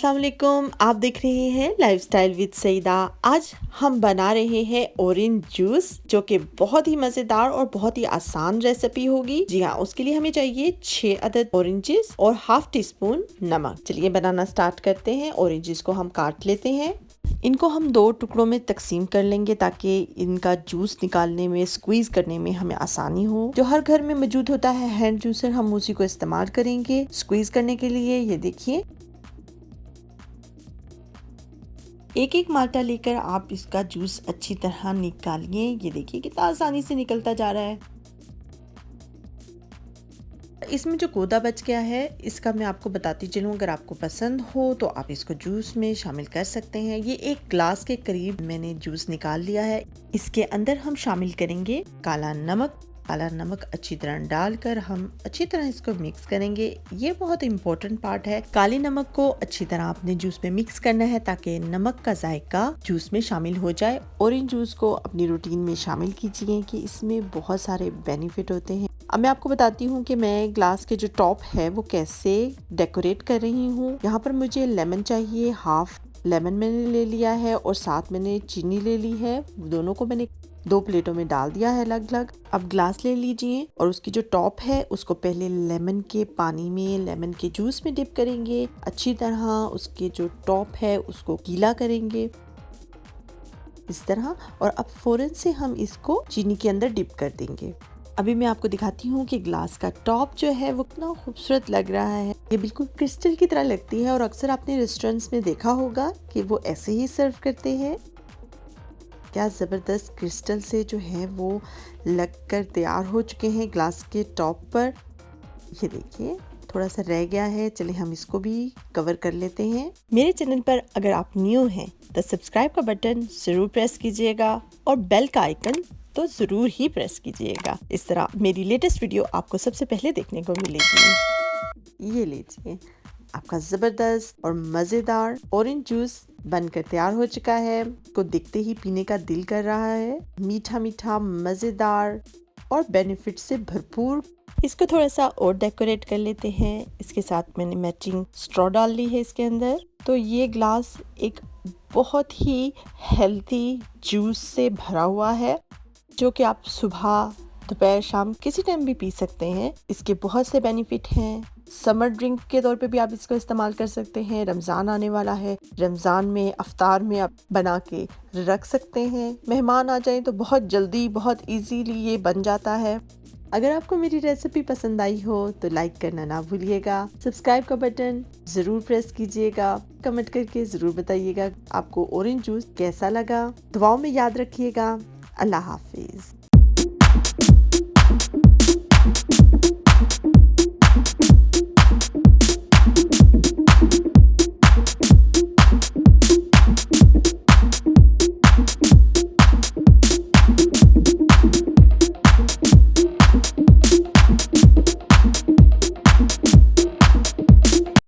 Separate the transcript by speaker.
Speaker 1: अस्सलाम वालेकुम, आप देख रहे हैं लाइफस्टाइल विद सईदा। आज हम बना रहे हैं ऑरेंज जूस, जो कि बहुत ही मजेदार और बहुत ही आसान रेसिपी होगी। जी हाँ, उसके लिए हमें चाहिए 6 अदद ऑरेंजेस और हाफ टी स्पून नमक। चलिए बनाना स्टार्ट करते हैं। ऑरेंजेस को हम काट लेते हैं। इनको हम 2 टुकड़ों में तकसीम कर लेंगे ताकि इनका जूस निकालने में, स्क्वीज करने में हमें आसानी हो। जो हर घर में मौजूद होता है हैंड जूसर, हम उसी को इस्तेमाल करेंगे स्क्वीज करने के लिए। ये देखिए, एक एक माल्टा लेकर आप इसका जूस अच्छी तरह निकालिए। ये देखिए कितना आसानी से निकलता जा रहा है। इसमें जो गोदा बच गया है, इसका मैं आपको बताती चलूँ, अगर आपको पसंद हो तो आप इसको जूस में शामिल कर सकते हैं। ये 1 ग्लास के करीब मैंने जूस निकाल लिया है। इसके अंदर हम शामिल करेंगे काला नमक। काला नमक अच्छी तरह डालकर हम अच्छी तरह इसको मिक्स करेंगे। ये बहुत इम्पोर्टेंट पार्ट है। काले नमक को अच्छी तरह अपने जूस में मिक्स करना है ताकि नमक का जायका जूस में शामिल हो जाए। ऑरेंज जूस को अपनी रूटीन में शामिल कीजिए कि इसमें बहुत सारे बेनिफिट होते हैं। अब मैं आपको बताती हूँ कि मैं ग्लास के जो टॉप है वो कैसे डेकोरेट कर रही हूँ। यहाँ पर मुझे लेमन चाहिए, हाफ लेमन मैंने ले लिया है और साथ मैंने चीनी ले ली है। दोनों को मैंने 2 प्लेटों में डाल दिया है अलग-अलग। अब ग्लास ले लीजिए और उसकी जो टॉप है उसको पहले लेमन के पानी में, लेमन के जूस में डिप करेंगे। अच्छी तरह उसके जो टॉप है उसको गीला करेंगे इस तरह, और अब फौरन से हम इसको चीनी के अंदर डिप कर देंगे। अभी मैं आपको दिखाती हूँ कि ग्लास का टॉप जो है वो कितना खूबसूरत लग रहा है। ये बिल्कुल क्रिस्टल की तरह लगती है और अक्सर आपने रेस्टोरेंट्स में देखा होगा कि वो ऐसे ही सर्व करते हैं। क्या ज़बरदस्त क्रिस्टल से जो है वो लगकर तैयार हो चुके हैं ग्लास के टॉप पर। ये देखिए थोड़ा सा रह गया है, चलिए हम इसको भी कवर कर लेते हैं। मेरे चैनल पर अगर आप न्यू हैं तो सब्सक्राइब का बटन ज़रूर प्रेस कीजिएगा और बेल का आइकन तो ज़रूर ही प्रेस कीजिएगा। इस तरह मेरी लेटेस्ट वीडियो आपको सबसे पहले देखने को मिलेगी। ये लीजिए, आपका ज़बरदस्त और मज़ेदार ऑरेंज जूस बनकर तैयार हो चुका है। को देखते ही पीने का दिल कर रहा है। मीठा मीठा, मज़ेदार और बेनिफिट से भरपूर। इसको थोड़ा सा और डेकोरेट कर लेते हैं। इसके साथ मैंने मैचिंग स्ट्रॉ डाल ली है इसके अंदर। तो ये ग्लास एक बहुत ही हेल्थी जूस से भरा हुआ है, जो कि आप सुबह, दोपहर, शाम किसी टाइम भी पी सकते हैं। इसके बहुत से बेनिफिट हैं। समर ड्रिंक के तौर पे भी आप इसको इस्तेमाल कर सकते हैं। रमज़ान आने वाला है, रमज़ान में अफ्तार में आप बना के रख सकते हैं। मेहमान आ जाएं तो बहुत जल्दी, बहुत इजीली ये बन जाता है। अगर आपको मेरी रेसिपी पसंद आई हो तो लाइक करना ना भूलिएगा। सब्सक्राइब का बटन ज़रूर प्रेस कीजिएगा। कमेंट करके ज़रूर बताइएगा आपको ऑरेंज जूस कैसा लगा। दुआओं में याद रखिएगा। अल्लाह हाफिज़।